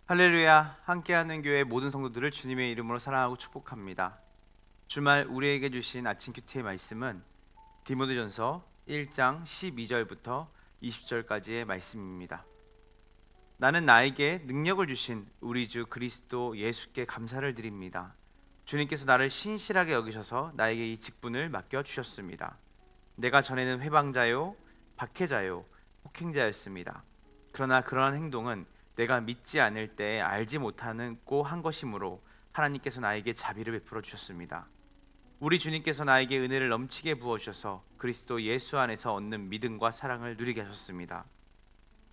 할렐루야, 함께하는 교회 모든 성도들을 주님의 이름으로 사랑하고 축복합니다. 주말 우리에게 주신 아침 큐티의 말씀은 디모데전서 1장 12절부터 20절까지의 말씀입니다. 나는 나에게 능력을 주신 우리 주 그리스도 예수께 감사를 드립니다. 주님께서 나를 신실하게 여기셔서 나에게 이 직분을 맡겨 주셨습니다. 내가 전에는 회방자요, 박해자요, 폭행자였습니다. 그러나 그러한 행동은 내가 믿지 않을 때 알지 못하고 한 것이므로 하나님께서 나에게 자비를 베풀어 주셨습니다. 우리 주님께서 나에게 은혜를 넘치게 부어 주셔서 그리스도 예수 안에서 얻는 믿음과 사랑을 누리게 하셨습니다.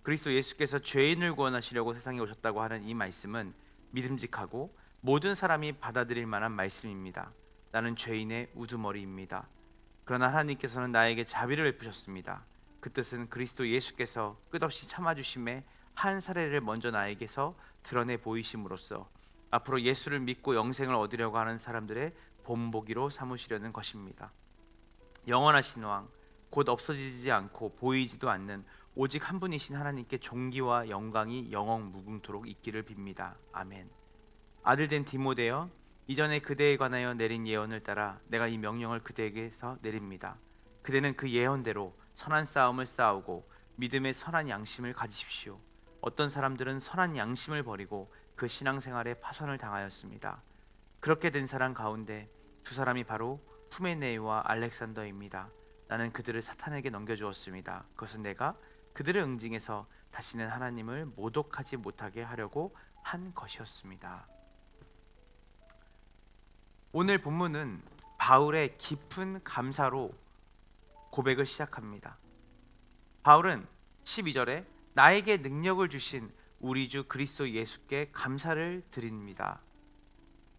그리스도 예수께서 죄인을 구원하시려고 세상에 오셨다고 하는 이 말씀은 믿음직하고 모든 사람이 받아들일 만한 말씀입니다. 나는 죄인의 우두머리입니다. 그러나 하나님께서는 나에게 자비를 베푸셨습니다. 그 뜻은 그리스도 예수께서 끝없이 참아주심에 한 사례를 먼저 나에게서 드러내 보이심으로써 앞으로 예수를 믿고 영생을 얻으려고 하는 사람들의 본보기로 삼으시려는 것입니다. 영원하신 왕, 곧 없어지지 않고 보이지도 않는 오직 한 분이신 하나님께 존귀와 영광이 영원 무궁토록 있기를 빕니다. 아멘. 아들된 디모데여, 이전에 그대에 관하여 내린 예언을 따라 내가 이 명령을 그대에게서 내립니다. 그대는 그 예언대로 선한 싸움을 싸우고 믿음의 선한 양심을 가지십시오. 어떤 사람들은 선한 양심을 버리고 그 신앙생활에 파손을 당하였습니다. 그렇게 된 사람 가운데 두 사람이 바로 후메네이와 알렉산더입니다. 나는 그들을 사탄에게 넘겨주었습니다. 그것은 내가 그들을 응징해서 다시는 하나님을 모독하지 못하게 하려고 한 것이었습니다. 오늘 본문은 바울의 깊은 감사로 고백을 시작합니다. 바울은 12절에 나에게 능력을 주신 우리 주 그리스도 예수께 감사를 드립니다.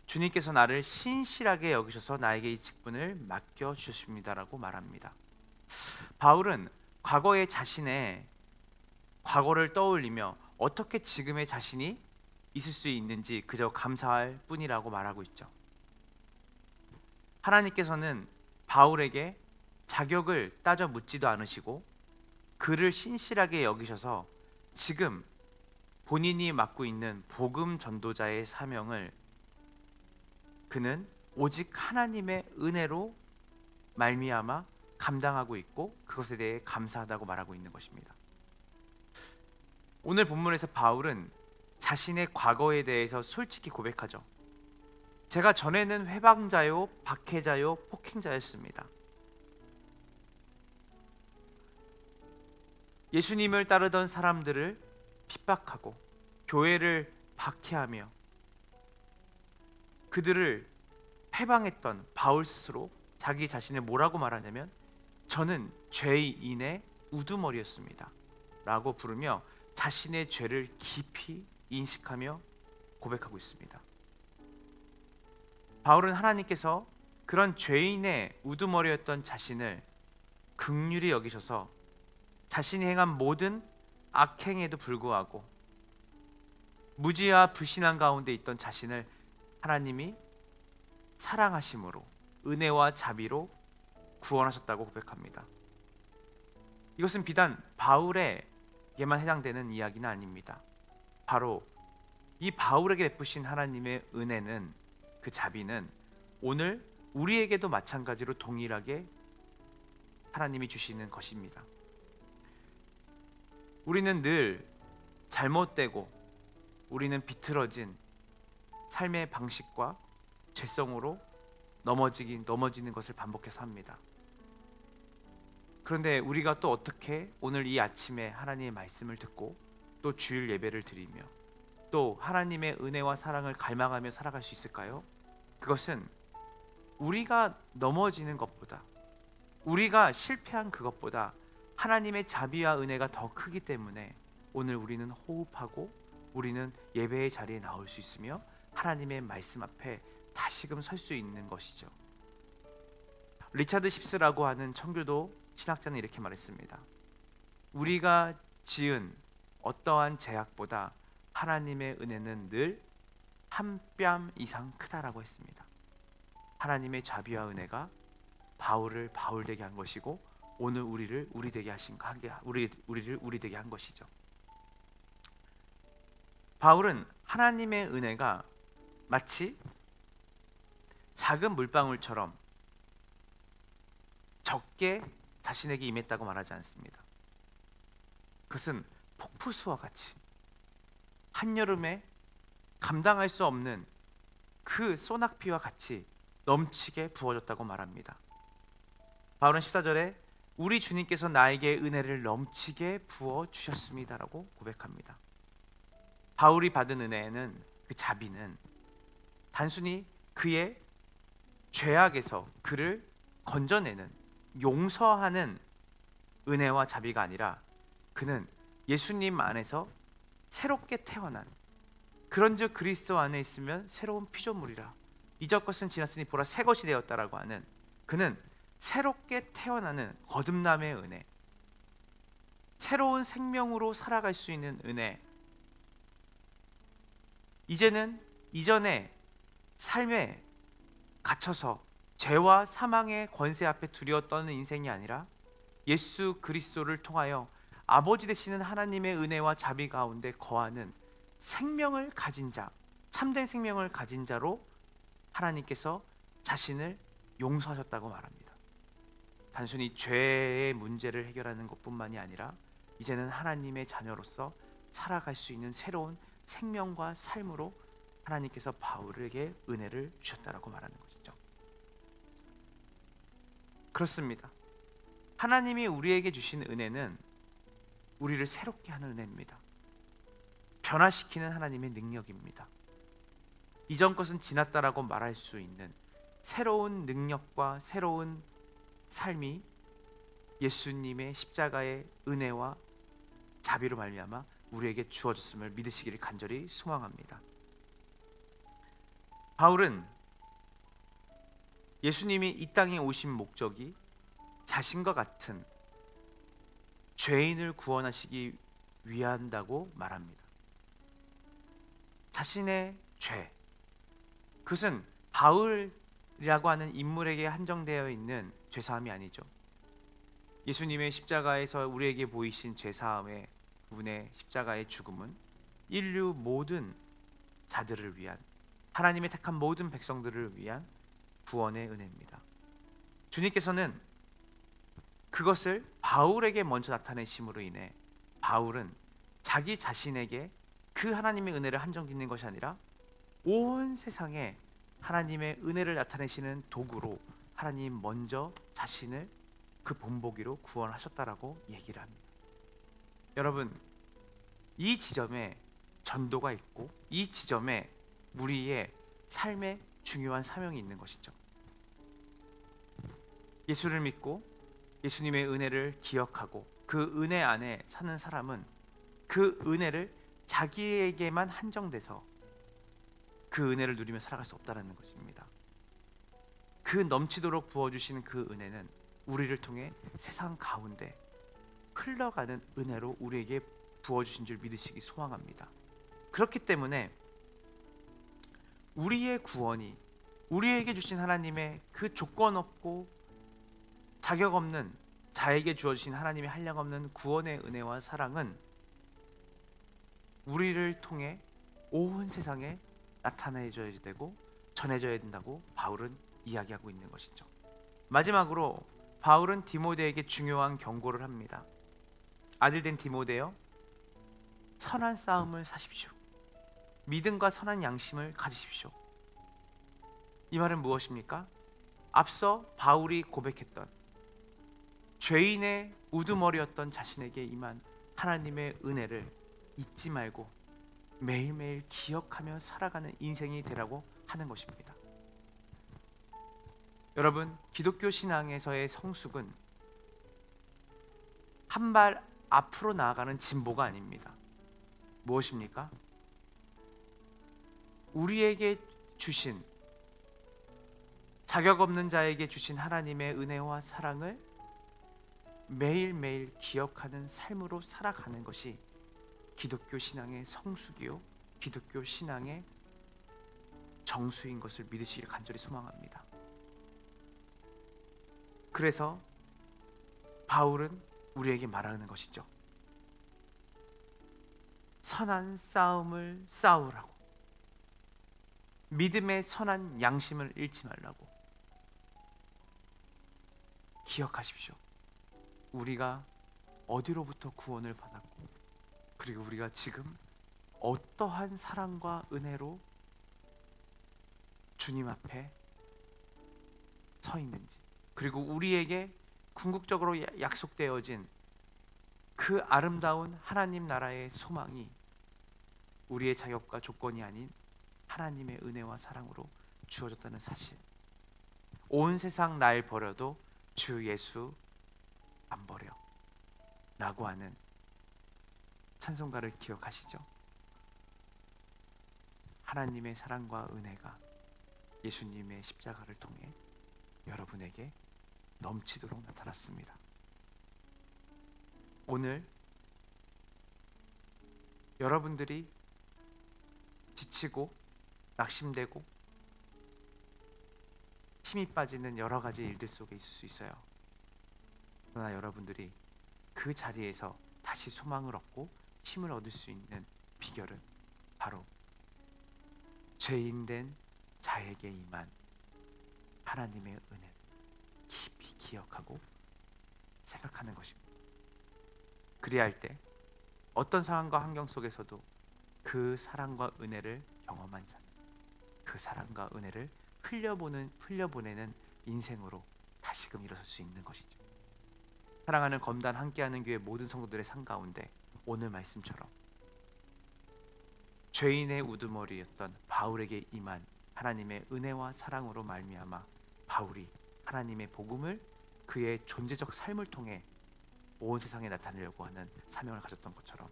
주님께서 나를 신실하게 여기셔서 나에게 이 직분을 맡겨 주셨습니다라고 말합니다. 바울은 과거의 자신의 과거를 떠올리며 어떻게 지금의 자신이 있을 수 있는지 그저 감사할 뿐이라고 말하고 있죠. 하나님께서는 바울에게 자격을 따져 묻지도 않으시고 그를 신실하게 여기셔서 지금 본인이 맡고 있는 복음 전도자의 사명을 그는 오직 하나님의 은혜로 말미암아 감당하고 있고 그것에 대해 감사하다고 말하고 있는 것입니다. 오늘 본문에서 바울은 자신의 과거에 대해서 솔직히 고백하죠. 제가 전에는 회방자요, 박해자요, 폭행자였습니다. 예수님을 따르던 사람들을 핍박하고 교회를 박해하며 그들을 해방했던 바울 스스로 자기 자신을 뭐라고 말하냐면 저는 죄인의 우두머리였습니다 라고 부르며 자신의 죄를 깊이 인식하며 고백하고 있습니다. 바울은 하나님께서 그런 죄인의 우두머리였던 자신을 긍휼히 여기셔서 자신이 행한 모든 악행에도 불구하고 무지와 불신앙 가운데 있던 자신을 하나님이 사랑하심으로 은혜와 자비로 구원하셨다고 고백합니다. 이것은 비단 바울에게만 해당되는 이야기는 아닙니다. 바로 이 바울에게 베푸신 하나님의 은혜는 그 자비는 오늘 우리에게도 마찬가지로 동일하게 하나님이 주시는 것입니다. 우리는 늘 잘못되고 우리는 비틀어진 삶의 방식과 죄성으로 넘어지는 것을 반복해서 합니다. 그런데 우리가 또 어떻게 오늘 이 아침에 하나님의 말씀을 듣고 또 주일 예배를 드리며 또 하나님의 은혜와 사랑을 갈망하며 살아갈 수 있을까요? 그것은 우리가 넘어지는 것보다 우리가 실패한 그것보다 하나님의 자비와 은혜가 더 크기 때문에 오늘 우리는 호흡하고 우리는 예배의 자리에 나올 수 있으며 하나님의 말씀 앞에 다시금 설 수 있는 것이죠. 리차드 십스라고 하는 청교도 신학자는 이렇게 말했습니다. 우리가 지은 어떠한 제약보다 하나님의 은혜는 늘 한 뼘 이상 크다라고 했습니다. 하나님의 자비와 은혜가 바울을 바울 되게 한 것이고 오늘 우리를 우리 되게 우리를 우리 되게 한 것이죠. 바울은 하나님의 은혜가 마치 작은 물방울처럼 적게 자신에게 임했다고 말하지 않습니다. 그것은 폭포수와 같이 한여름에 감당할 수 없는 그 소낙비와 같이 넘치게 부어졌다고 말합니다. 바울은 14절에 우리 주님께서 나에게 은혜를 넘치게 부어 주셨습니다라고 고백합니다. 바울이 받은 은혜는, 그 자비는 단순히 그의 죄악에서 그를 건져내는, 용서하는 은혜와 자비가 아니라 그는 예수님 안에서 새롭게 태어난, 그런즉 그리스도 안에 있으면 새로운 피조물이라 이전 것은 지났으니 보라 새 것이 되었다라고 하는, 그는 새롭게 태어나는 거듭남의 은혜, 새로운 생명으로 살아갈 수 있는 은혜, 이제는 이전에 삶에 갇혀서 죄와 사망의 권세 앞에 두려워 떠는 인생이 아니라 예수 그리스도를 통하여 아버지 되시는 하나님의 은혜와 자비 가운데 거하는 생명을 가진 자, 참된 생명을 가진 자로 하나님께서 자신을 용서하셨다고 말합니다. 단순히 죄의 문제를 해결하는 것뿐만이 아니라 이제는 하나님의 자녀로서 살아갈 수 있는 새로운 생명과 삶으로 하나님께서 바울에게 은혜를 주셨다라고 말하는 것이죠. 그렇습니다. 하나님이 우리에게 주신 은혜는 우리를 새롭게 하는 은혜입니다. 변화시키는 하나님의 능력입니다. 이전 것은 지났다라고 말할 수 있는 새로운 능력과 새로운 삶이 예수님의 십자가의 은혜와 자비로 말미암아 우리에게 주어졌음을 믿으시기를 간절히 소망합니다. 바울은 예수님이 이 땅에 오신 목적이 자신과 같은 죄인을 구원하시기 위한다고 말합니다. 자신의 죄, 그것은 바울이라고 하는 인물에게 한정되어 있는 죄사함이 아니죠. 예수님의 십자가에서 우리에게 보이신 죄사함의 그분의 십자가의 죽음은 인류 모든 자들을 위한, 하나님의 택한 모든 백성들을 위한 구원의 은혜입니다. 주님께서는 그것을 바울에게 먼저 나타내심으로 인해 바울은 자기 자신에게 그 하나님의 은혜를 한정짓는 것이 아니라 온 세상에 하나님의 은혜를 나타내시는 도구로 하나님 먼저 자신을 그 본보기로 구원하셨다라고 얘기를 합니다. 여러분, 이 지점에 전도가 있고 이 지점에 우리의 삶의 중요한 사명이 있는 것이죠. 예수를 믿고 예수님의 은혜를 기억하고 그 은혜 안에 사는 사람은 그 은혜를 자기에게만 한정돼서 그 은혜를 누리며 살아갈 수 없다는 것입니다. 그 넘치도록 부어주시는 그 은혜는 우리를 통해 세상 가운데 흘러가는 은혜로 우리에게 부어주신 줄 믿으시기 소망합니다. 그렇기 때문에 우리의 구원이, 우리에게 주신 하나님의 그 조건 없고 자격 없는, 자에게 주어주신 하나님의 한량없는 구원의 은혜와 사랑은 우리를 통해 온 세상에 나타내줘야 되고 전해져야 된다고 바울은 이야기하고 있는 것이죠. 마지막으로 바울은 디모데에게 중요한 경고를 합니다. 아들된 디모데여, 선한 싸움을 사십시오. 믿음과 선한 양심을 가지십시오. 이 말은 무엇입니까? 앞서 바울이 고백했던 죄인의 우두머리였던 자신에게 임한 하나님의 은혜를 잊지 말고 매일매일 기억하며 살아가는 인생이 되라고 하는 것입니다. 여러분, 기독교 신앙에서의 성숙은 한 발 앞으로 나아가는 진보가 아닙니다. 무엇입니까? 우리에게 주신, 자격 없는 자에게 주신 하나님의 은혜와 사랑을 매일매일 기억하는 삶으로 살아가는 것이 기독교 신앙의 성숙이요, 기독교 신앙의 정수인 것을 믿으시길 간절히 소망합니다. 그래서 바울은 우리에게 말하는 것이죠. 선한 싸움을 싸우라고. 믿음의 선한 양심을 잃지 말라고. 기억하십시오. 우리가 어디로부터 구원을 받았고, 그리고 우리가 지금 어떠한 사랑과 은혜로 주님 앞에 서 있는지, 그리고 우리에게 궁극적으로 약속되어진 그 아름다운 하나님 나라의 소망이 우리의 자격과 조건이 아닌 하나님의 은혜와 사랑으로 주어졌다는 사실. 온 세상 날 버려도 주 예수 안 버려 라고 하는 찬송가를 기억하시죠? 하나님의 사랑과 은혜가 예수님의 십자가를 통해 여러분에게 넘치도록 나타났습니다. 오늘 여러분들이 지치고 낙심되고 힘이 빠지는 여러 가지 일들 속에 있을 수 있어요. 그러나 여러분들이 그 자리에서 다시 소망을 얻고 힘을 얻을 수 있는 비결은 바로 죄인된 자에게 임한 하나님의 은혜를 깊이 기억하고 생각하는 것입니다. 그리할 때 어떤 상황과 환경 속에서도 그 사랑과 은혜를 경험한 자는 그 사랑과 은혜를 흘려보내는 인생으로 다시금 일어설 수 있는 것이죠. 사랑하는 검단 함께하는 교회 모든 성도들의 삶 가운데 오늘 말씀처럼 죄인의 우두머리였던 바울에게 임한 하나님의 은혜와 사랑으로 말미암아 바울이 하나님의 복음을 그의 존재적 삶을 통해 온 세상에 나타내려고 하는 사명을 가졌던 것처럼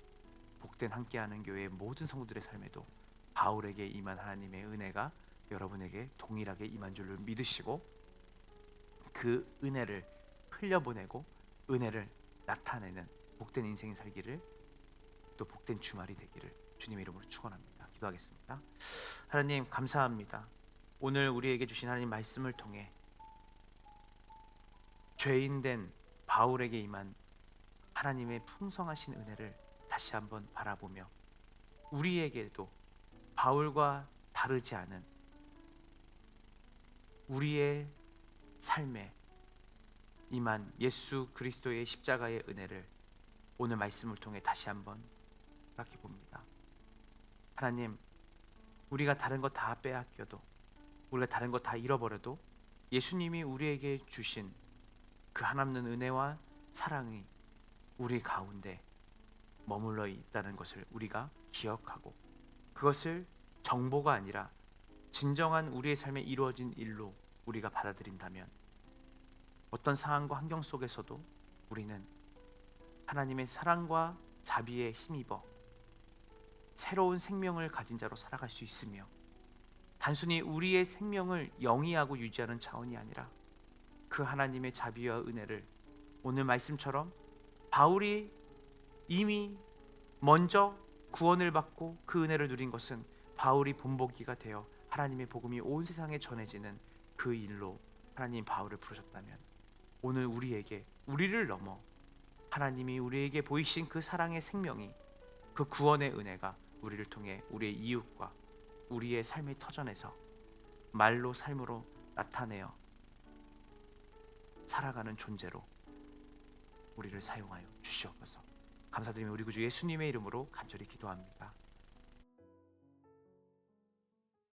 복된 함께하는 교회의 모든 성도들의 삶에도 바울에게 임한 하나님의 은혜가 여러분에게 동일하게 임한 줄을 믿으시고 그 은혜를 흘려보내고 은혜를 나타내는 복된 인생이 살기를, 또 복된 주말이 되기를 주님의 이름으로 축원합니다. 기도하겠습니다. 하나님 감사합니다. 오늘 우리에게 주신 하나님 말씀을 통해 죄인된 바울에게 임한 하나님의 풍성하신 은혜를 다시 한번 바라보며 우리에게도 바울과 다르지 않은 우리의 삶에 임한 예수 그리스도의 십자가의 은혜를 오늘 말씀을 통해 다시 한번 생각해 봅니다. 하나님, 우리가 다른 것 다 빼앗겨도, 우리가 다른 것 다 잃어버려도 예수님이 우리에게 주신 그 한없는 은혜와 사랑이 우리 가운데 머물러 있다는 것을 우리가 기억하고 그것을 정보가 아니라 진정한 우리의 삶에 이루어진 일로 우리가 받아들인다면 어떤 상황과 환경 속에서도 우리는 하나님의 사랑과 자비에 힘입어 새로운 생명을 가진 자로 살아갈 수 있으며, 단순히 우리의 생명을 영위하고 유지하는 차원이 아니라 그 하나님의 자비와 은혜를 오늘 말씀처럼 바울이 이미 먼저 구원을 받고 그 은혜를 누린 것은 바울이 본보기가 되어 하나님의 복음이 온 세상에 전해지는 그 일로 하나님 바울을 부르셨다면, 오늘 우리를 넘어 하나님이 우리에게 보이신 그 사랑의 생명이, 그 구원의 은혜가 우리를 통해 우리의 이웃과 우리의 삶의 터전에서 말로 삶으로 나타내어 살아가는 존재로 우리를 사용하여 주시옵소서. 감사드리며 우리 구주 예수님의 이름으로 간절히 기도합니다.